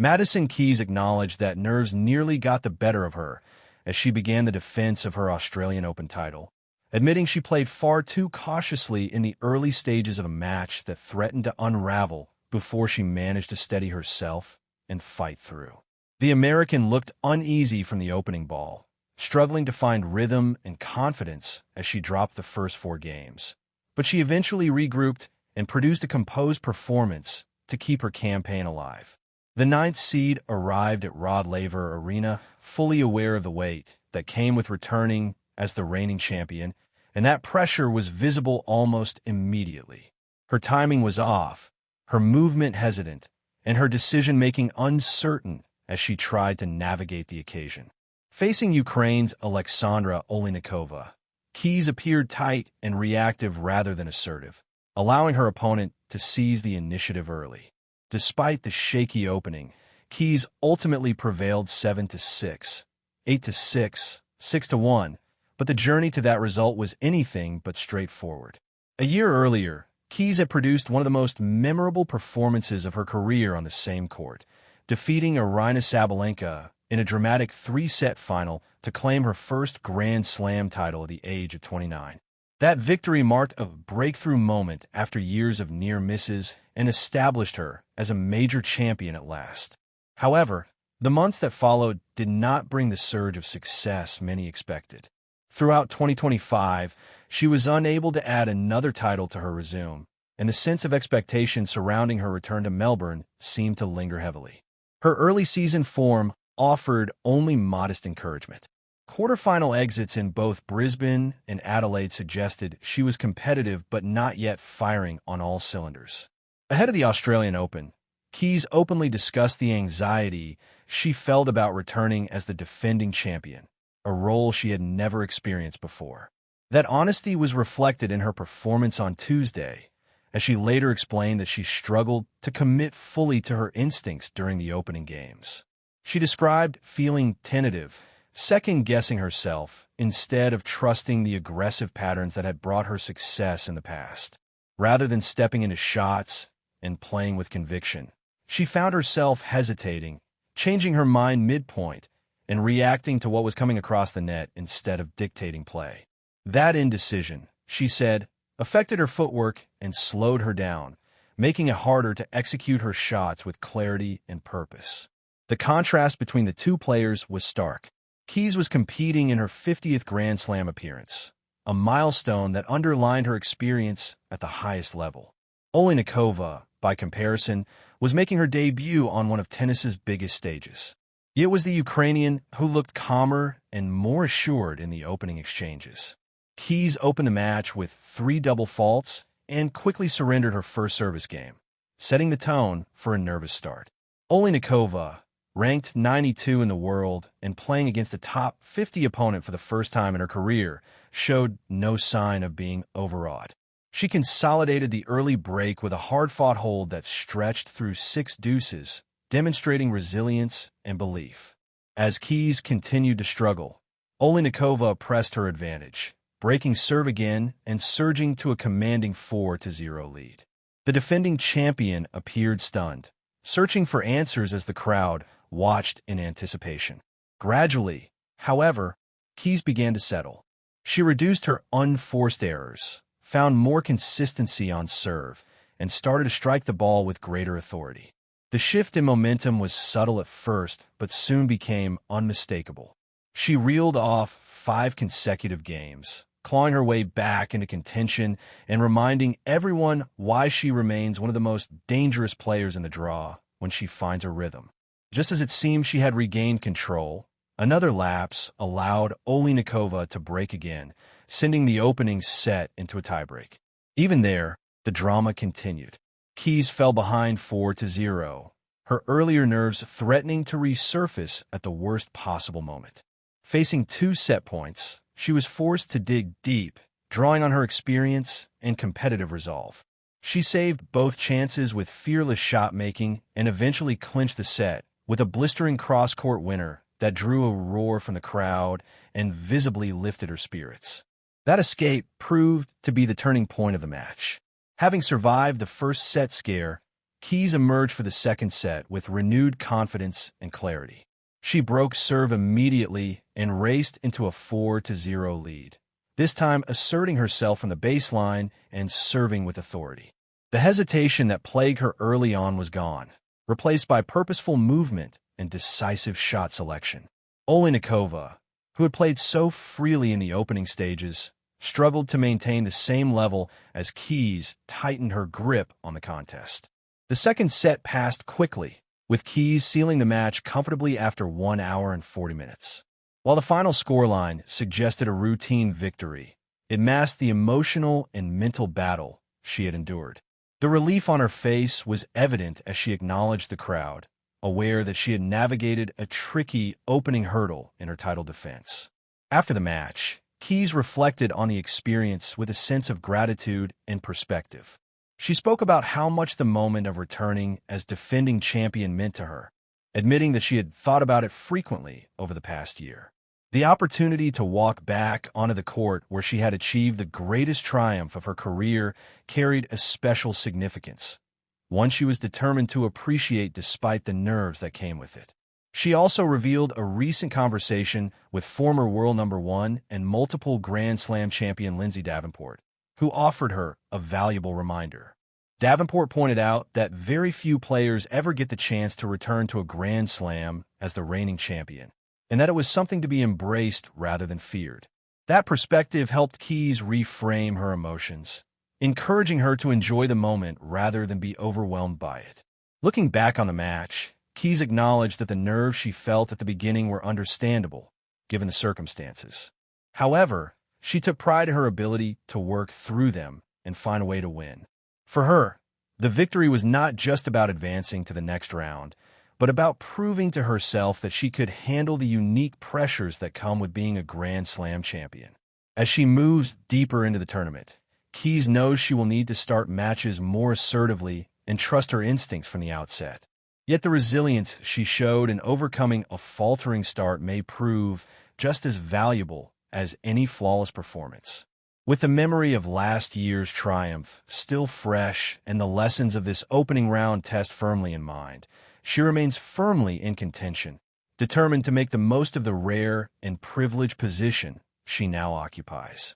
Madison Keys acknowledged that nerves nearly got the better of her as she began the defense of her Australian Open title, admitting she played far too cautiously in the early stages of a match that threatened to unravel before she managed to steady herself and fight through. The American looked uneasy from the opening ball, struggling to find rhythm and confidence as she dropped the first 4 games. But she eventually regrouped and produced a composed performance to keep her campaign alive. The 9th seed arrived at Rod Laver Arena, fully aware of the weight that came with returning as the reigning champion, and that pressure was visible almost immediately. Her timing was off, her movement hesitant, and her decision-making uncertain as she tried to navigate the occasion. Facing Ukraine's Alexandra Oleinikova, Keys appeared tight and reactive rather than assertive, allowing her opponent to seize the initiative early. Despite the shaky opening, Keys ultimately prevailed 7-6, 8-6, 6-1, but the journey to that result was anything but straightforward. A year earlier, Keys had produced one of the most memorable performances of her career on the same court, defeating Aryna Sabalenka in a dramatic 3-set final to claim her first Grand Slam title at the age of 29. That victory marked a breakthrough moment after years of near misses and established her as a major champion at last. However, the months that followed did not bring the surge of success many expected. Throughout 2025, she was unable to add another title to her resume, and the sense of expectation surrounding her return to Melbourne seemed to linger heavily. Her early season form offered only modest encouragement. Quarterfinal exits in both Brisbane and Adelaide suggested she was competitive but not yet firing on all cylinders. Ahead of the Australian Open, Keys openly discussed the anxiety she felt about returning as the defending champion, a role she had never experienced before. That honesty was reflected in her performance on Tuesday, as she later explained that she struggled to commit fully to her instincts during the opening games. She described feeling tentative, second-guessing herself instead of trusting the aggressive patterns that had brought her success in the past. Rather than stepping into shots and playing with conviction, she found herself hesitating, changing her mind midpoint, and reacting to what was coming across the net instead of dictating play. That indecision, she said, affected her footwork and slowed her down, making it harder to execute her shots with clarity and purpose. The contrast between the two players was stark. Keys was competing in her 50th Grand Slam appearance, a milestone that underlined her experience at the highest level. Oleinikova, by comparison, was making her debut on one of tennis's biggest stages. It was the Ukrainian who looked calmer and more assured in the opening exchanges. Keys opened the match with 3 double faults and quickly surrendered her first service game, setting the tone for a nervous start. Oleinikova, ranked 92 in the world and playing against a top 50 opponent for the first time in her career, showed no sign of being overawed. She consolidated the early break with a hard-fought hold that stretched through 6 deuces, demonstrating resilience and belief. As Keys continued to struggle, Oleinikova pressed her advantage, breaking serve again and surging to a commanding 4-0 lead. The defending champion appeared stunned, searching for answers as the crowd watched in anticipation. Gradually, however, Keys began to settle. She reduced her unforced errors, found more consistency on serve, and started to strike the ball with greater authority. The shift in momentum was subtle at first, but soon became unmistakable. She reeled off 5 consecutive games, clawing her way back into contention and reminding everyone why she remains one of the most dangerous players in the draw when she finds her rhythm. Just as it seemed she had regained control, another lapse allowed Oleinikova to break again, sending the opening set into a tiebreak. Even there, the drama continued. Keys fell behind 4-0, her earlier nerves threatening to resurface at the worst possible moment. Facing 2 set points, she was forced to dig deep, drawing on her experience and competitive resolve. She saved both chances with fearless shot-making and eventually clinched the set with a blistering cross-court winner that drew a roar from the crowd and visibly lifted her spirits. That escape proved to be the turning point of the match. Having survived the first set scare, Keys emerged for the second set with renewed confidence and clarity. She broke serve immediately and raced into a 4-0 lead, this time asserting herself from the baseline and serving with authority. The hesitation that plagued her early on was gone, replaced by purposeful movement and decisive shot selection. Oleinikova, who had played so freely in the opening stages, struggled to maintain the same level as Keys tightened her grip on the contest. The second set passed quickly, with Keys sealing the match comfortably after 1 hour and 40 minutes. While the final scoreline suggested a routine victory, it masked the emotional and mental battle she had endured. The relief on her face was evident as she acknowledged the crowd, aware that she had navigated a tricky opening hurdle in her title defense. After the match, Keys reflected on the experience with a sense of gratitude and perspective. She spoke about how much the moment of returning as defending champion meant to her, admitting that she had thought about it frequently over the past year. The opportunity to walk back onto the court where she had achieved the greatest triumph of her career carried a special significance, one she was determined to appreciate despite the nerves that came with it. She also revealed a recent conversation with former world number 1 and multiple Grand Slam champion Lindsay Davenport, who offered her a valuable reminder. Davenport pointed out that very few players ever get the chance to return to a Grand Slam as the reigning champion, and that it was something to be embraced rather than feared. That perspective helped Keys reframe her emotions, encouraging her to enjoy the moment rather than be overwhelmed by it. Looking back on the match, Keys acknowledged that the nerves she felt at the beginning were understandable, given the circumstances. However, she took pride in her ability to work through them and find a way to win. For her, the victory was not just about advancing to the next round, but about proving to herself that she could handle the unique pressures that come with being a Grand Slam champion. As she moves deeper into the tournament, Keys knows she will need to start matches more assertively and trust her instincts from the outset. Yet the resilience she showed in overcoming a faltering start may prove just as valuable as any flawless performance. With the memory of last year's triumph still fresh and the lessons of this opening round test firmly in mind, she remains firmly in contention, determined to make the most of the rare and privileged position she now occupies.